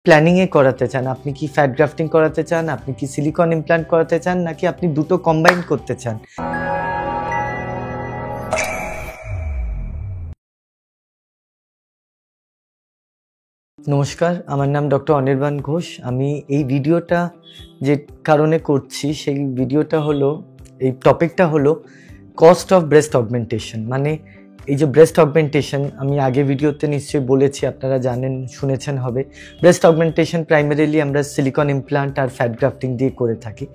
প্ল্যানিংয়ে করাতে চান? আপনি কি ফ্যাট গ্রাফটিং করাতে চান? আপনি কি সিলিকন ইমপ্ল্যান্ট করাতে চান? নাকি আপনি দুটো কম্বাইন করতে চান? নমস্কার, আমার নাম ডক্টর অনির্বাণ ঘোষ। আমি এই ভিডিওটা যে কারণে করছি সেই ভিডিওটা হলো, এই টপিকটা হলো কস্ট অফ ব্রেস্ট অগমেন্টেশন। মানে এই যে ব্রেস্ট অগমেন্টেশন, আমি আগে ভিডিওতে নিশ্চয়ই বলেছি, আপনারা জানেন, শুনেছেন হবে। ব্রেস্ট অগমেন্টেশন প্রাইমারিলি আমরা সিলিকন ইমপ্ল্যান্ট আর ফ্যাট গ্রাফটিং দিয়ে করে থাকি।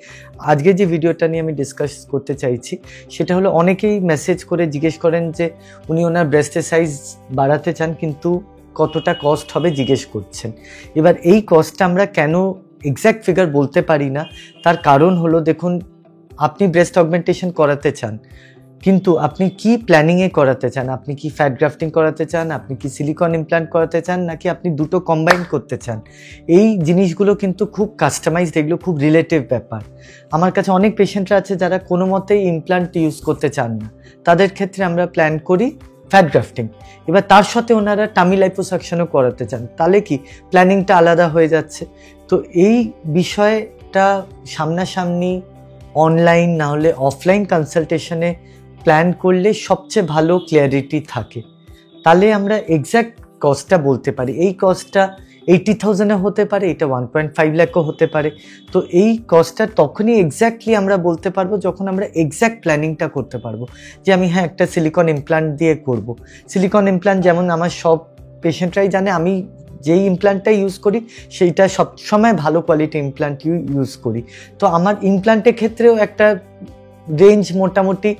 আজকে যে ভিডিওটা নিয়ে আমি ডিসকাস করতে চাইছি সেটা হলো, অনেকেই মেসেজ করে জিজ্ঞেস করেন যে উনি ওনার ব্রেস্টের সাইজ বাড়াতে চান কিন্তু কতটা কস্ট হবে জিজ্ঞেস করছেন। এবার এই কস্টটা আমরা কেন এক্স্যাক্ট ফিগার বলতে পারি না, তার কারণ হলো, দেখুন, আপনি ব্রেস্ট অগমেন্টেশন করাতে চান কিন্তু আপনি কি প্ল্যানিংয়ে করাতে চান? আপনি কি ফ্যাট গ্রাফটিং করাতে চান? আপনি কি সিলিকন ইমপ্ল্যান্ট করাতে চান? নাকি আপনি দুটো কম্বাইন করতে চান? এই জিনিসগুলো কিন্তু খুব কাস্টমাইজড, এগুলো খুব রিলেটিভ ব্যাপার। আমার কাছে অনেক পেশেন্টরা আছে যারা কোনো মতেই ইমপ্ল্যান্ট ইউজ করতে চান না, তাদের ক্ষেত্রে আমরা প্ল্যান করি ফ্যাট গ্রাফটিং। এবার তার সাথে ওনারা টামি লাইপোসাকশনও করাতে চান, তাহলে কি প্ল্যানিংটা আলাদা হয়ে যাচ্ছে। তো এই বিষয়টা সামনাসামনি অনলাইন না হলে অফলাইন কনসালটেশনে প্ল্যান করলে সবচেয়ে ভালো ক্লিয়ারিটি থাকে। তাহলে আমরা এক্স্যাক্ট কস্টটা বলতে পারি। এই কস্টটা 80,000-এ হতে পারে, এটা 1.5 লাখও হতে পারে। তো এই কস্টটা তখনই এক্স্যাক্টলি আমরা বলতে পারবো যখন আমরা এক্স্যাক্ট প্ল্যানিংটা করতে পারবো, যে আমি একটা সিলিকন ইমপ্ল্যান্ট দিয়ে করব। সিলিকন ইমপ্ল্যান্ট যেমন আমার সব পেশেন্টরাই জানে, আমি যেই ইমপ্ল্যান্টটা ইউজ করি সেইটা সবসময় ভালো কোয়ালিটি ইমপ্ল্যান্ট ইউজ করি। তো আমার ইমপ্ল্যান্টের ক্ষেত্রেও একটা রেঞ্জ মোটামুটি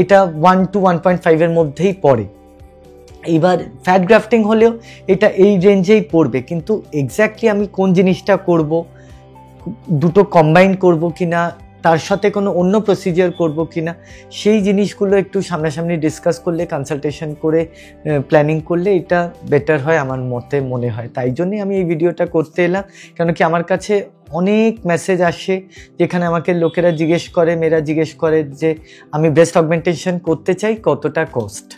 এটা 1 to 1.5-এর মধ্যেই পড়ে। এইবার ফ্যাট গ্রাফটিং হলেও এটা এই রেঞ্জেই পড়বে, কিন্তু এক্স্যাক্টলি আমি কোন জিনিসটা করব, দুটো কম্বাইন করব কিনা, তার সাথে কোনো অন্য প্রসিজিওর করব কিনা, সেই জিনিসগুলো একটু সামনাসামনি ডিসকাস করলে, কনসালটেশন করে প্ল্যানিং করলে এটা বেটার হয় আমার মতে মনে হয়। তাই জন্যই আমি এই ভিডিওটা করতে এলাম, কেন কি আমার কাছে অনেক মেসেজ আসে যেখানে আমাকে লোকেরা জিজ্ঞেস করে, মেয়েরা জিজ্ঞেস করে যে আমি ব্রেস্ট অগমেন্টেশন করতে চাই, কতটা কস্ট।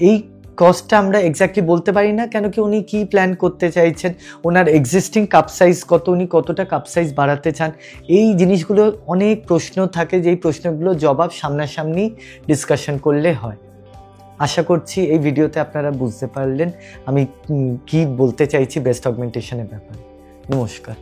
এই কস্টটা আমরা এক্স্যাক্টলি বলতে পারি না, কেন কি উনি কী প্ল্যান করতে চাইছেন, ওনার এক্সিস্টিং কাপ সাইজ কত, উনি কতটা কাপ সাইজ বাড়াতে চান, এই জিনিসগুলো অনেক প্রশ্ন থাকে, যেই প্রশ্নগুলো জবাব সামনাসামনি ডিসকাশন করলে হয়। আশা করছি এই ভিডিওতে আপনারা বুঝতে পারলেন আমি কি বলতে চাইছি ব্রেস্ট অগমেন্টেশনের ব্যাপারে। নমস্কার।